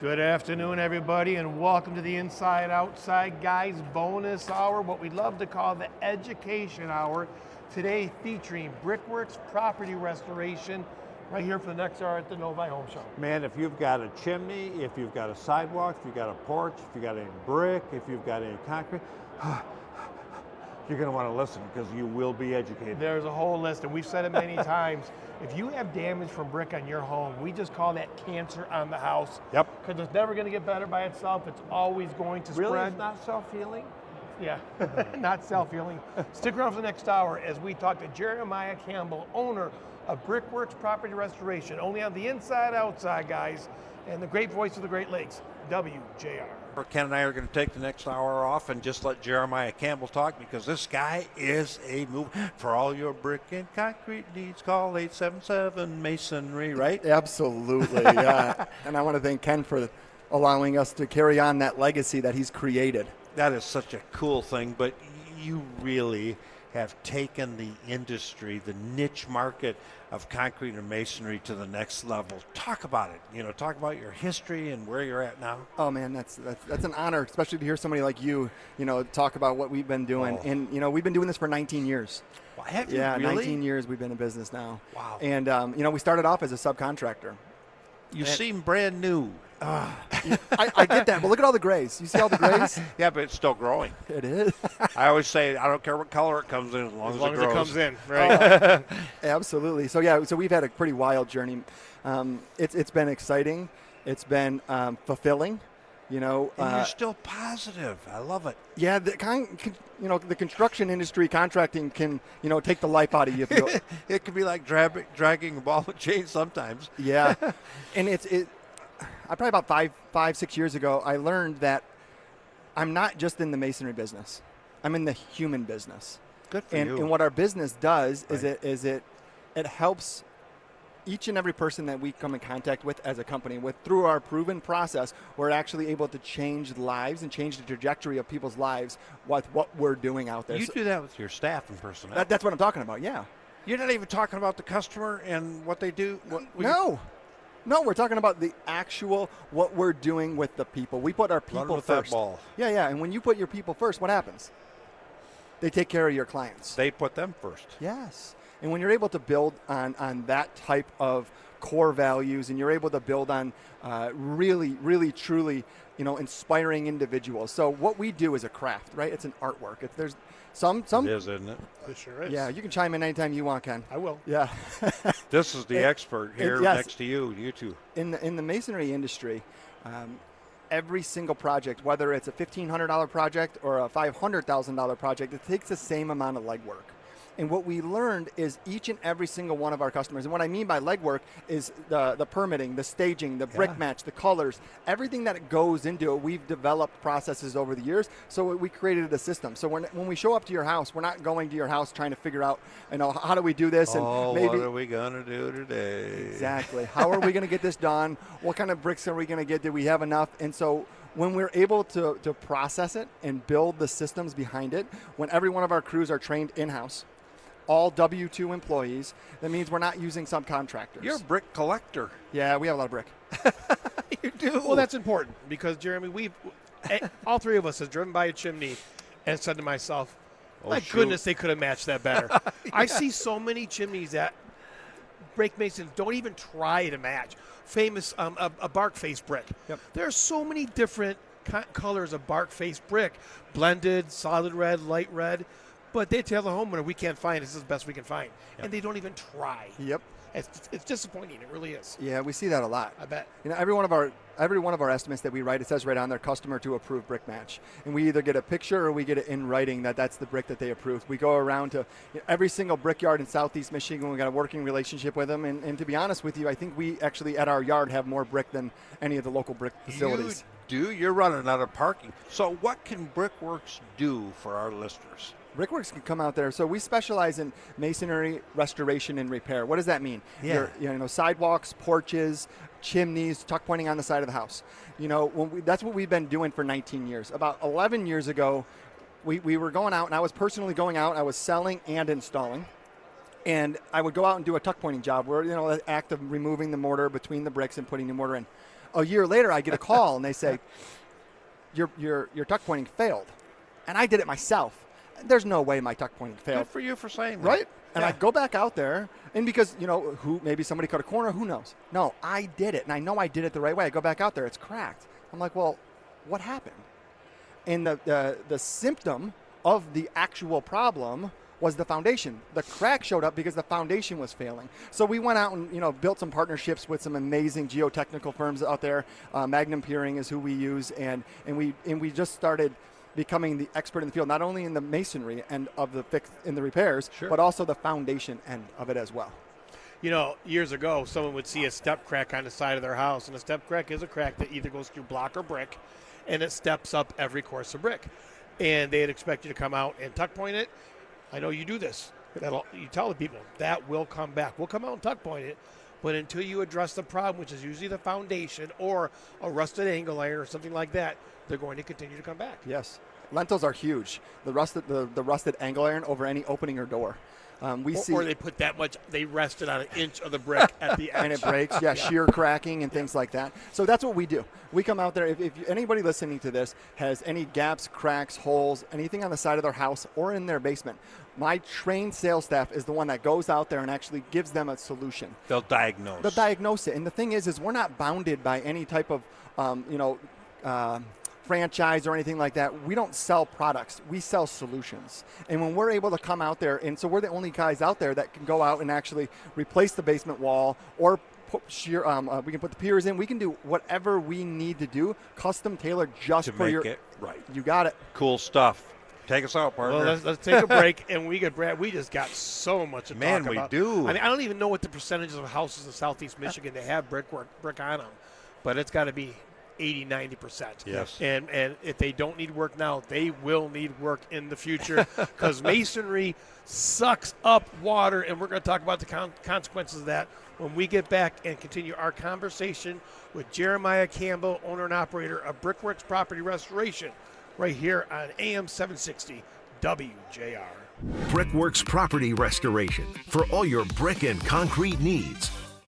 Good afternoon, everybody, and welcome to the Inside Outside Guys bonus hour, what we love to call the education hour. Today featuring Brickworks property restoration right here for the next hour at the Novi Home Show. Man, if you've got a chimney, if you've got a sidewalk, if you've got a porch, if you've got any brick, if you've got any concrete, you're going to want to listen because you will be educated. There's a whole list, and we've said it many times. If you have damage from brick on your home, we just call that cancer on the house. Yep. Because it's never going to get better by itself. It's always going to Really? spread. It's not self-healing? Yeah, not self-healing. Stick around for the next hour as we talk to Jeremiah Campbell, owner of Brickworks Property Restoration, only on the Inside Outside Guys, and the great voice of the Great Lakes, WJR. Ken and I are going to take the next hour off and just let Jeremiah Campbell talk because this guy is a move. For all your brick and concrete needs, call 877 Masonry, right? Absolutely, yeah. And I want to thank Ken for allowing us to carry on that legacy that he's created. That is such a cool thing, but you really have taken the industry, the niche market of concrete and masonry to the next level. Talk about it. Talk about your history and where you're at now. Oh man, that's an honor, especially to hear somebody like you, talk about what we've been doing. Oh. And we've been doing this for 19 years. Well, have you Yeah, really? 19 years we've been in business now. Wow. And we started off as a subcontractor. You seem brand new. I get that, but look at all the grays. You see all the grays? Yeah, but it's still growing. It is. I always say I don't care what color it comes in as long as it grows. it comes in, right? Absolutely. So we've had a pretty wild journey. It's been exciting. It's been fulfilling. And you're still positive. I love it. Yeah, the construction industry, contracting can take the life out of you. It can be like dragging a ball and chain sometimes. Yeah, and I probably about 5-6 years ago, I learned that I'm not just in the masonry business. I'm in the human business. Good for And you. what our business does Right. is it helps each and every person that we come in contact with as a company. Through our proven process, we're actually able to change lives and change the trajectory of people's lives with what we're doing out there. You do that with your staff and personnel. That's what I'm talking about. Yeah. You're not even talking about the customer and what they do. No, we're talking about the actual what we're doing with the people. We put our Run people with first. that ball. Yeah. And when you put your people first, what happens? They take care of your clients. They put them first. Yes. And when you're able to build on that type of core values, and you're able to build on really, really, truly, inspiring individuals. So what we do is a craft, right? It's an artwork. There's some. It is, isn't it? It sure is. Yeah, you can chime in anytime you want, Ken. I will. Yeah. This is the expert here yes. next to you two. In the masonry industry, every single project, whether it's a $1,500 project or a $500,000 project, it takes the same amount of legwork. And what we learned is each and every single one of our customers, and what I mean by legwork is the permitting, the staging, the brick match, the colors, everything that goes into it. We've developed processes over the years, so we created a system. So when we show up to your house, we're not going to your house trying to figure out, how do we do this? And maybe, what are we going to do today? Exactly. How are we going to get this done? What kind of bricks are we going to get? Do we have enough? And so when we're able to process it and build the systems behind it, when every one of our crews are trained in-house, all W-2 employees, that means we're not using subcontractors. You're a brick collector. Yeah, we have a lot of brick. You do. Well, that's important because, Jeremy, all three of us have driven by a chimney and said to myself, my shoot. goodness, they could have matched that better. I see so many chimneys that break masons don't even try to match. Famous a bark face brick. Yep. There are so many different colors of bark face brick, blended, solid red, light red, but they tell the homeowner, we can't find it. This is the best we can find. Yep. And they don't even try. Yep. It's disappointing. It really is. Yeah, we see that a lot. I bet. Every one of our estimates that we write, it says right on there, customer to approve brick match. And we either get a picture or we get it in writing that's the brick that they approved. We go around to every single brickyard in Southeast Michigan. We got a working relationship with them. And to be honest with you, I think we actually at our yard have more brick than any of the local brick facilities. You do? You're running out of parking. So what can Brickworks do for our listeners? Brickworks can come out there. So we specialize in masonry restoration and repair. What does that mean? Yeah. Sidewalks, porches, chimneys, tuck pointing on the side of the house. That's what we've been doing for 19 years. About 11 years ago, we were going out, and I was personally going out. I was selling and installing. And I would go out and do a tuck pointing job where, the act of removing the mortar between the bricks and putting the mortar in. A year later, I get a call and they say, your tuck pointing failed. And I did it myself. There's no way my tuck pointing failed. Good for you for saying that. Right? And Yeah. I go back out there, and because, maybe somebody cut a corner, who knows? No, I did it, and I know I did it the right way. I go back out there, it's cracked. I'm like, well, what happened? And the symptom of the actual problem was the foundation. The crack showed up because the foundation was failing. So we went out and built some partnerships with some amazing geotechnical firms out there. Magnum Peering is who we use, and we just started becoming the expert in the field, not only in the masonry end of the fix in the repairs, Sure. but also the foundation end of it as well. Years ago, someone would see a step crack on the side of their house, and a step crack is a crack that either goes through block or brick, and it steps up every course of brick. And they'd expect you to come out and tuck point it. I know you do this. You tell the people that will come back. We'll come out and tuck point it, but until you address the problem, which is usually the foundation or a rusted angle iron or something like that, they're going to continue to come back. Yes. Lentils are huge. The rusted angle iron over any opening or door. Or they put that much, they rested on an inch of the brick at the edge. And it breaks, shear cracking and things like that. So that's what we do. We come out there, if anybody listening to this has any gaps, cracks, holes, anything on the side of their house or in their basement, my trained sales staff is the one that goes out there and actually gives them a solution. They'll diagnose. They'll diagnose it. And the thing is we're not bounded by any type of, franchise or anything like that. We don't sell products. We sell solutions. And when we're able to come out there, and so we're the only guys out there that can go out and actually replace the basement wall or put shear, we can put the piers in. We can do whatever we need to do, custom tailored just to for make your. it right. You got it. Cool stuff. Take us out, partner. Well, let's take a break, and we get Brad. We just got so much to Man, talk about. we do. I mean, I don't even know what the percentages of houses in Southeast Michigan that have brick on them, but it's got to be 80-90%. Yes. And if they don't need work now, they will need work in the future because masonry sucks up water, and we're going to talk about the consequences of that when we get back and continue our conversation with Jeremiah Campbell, owner and operator of Brickworks Property Restoration, right here on AM 760 WJR. Brickworks Property Restoration for all your brick and concrete needs.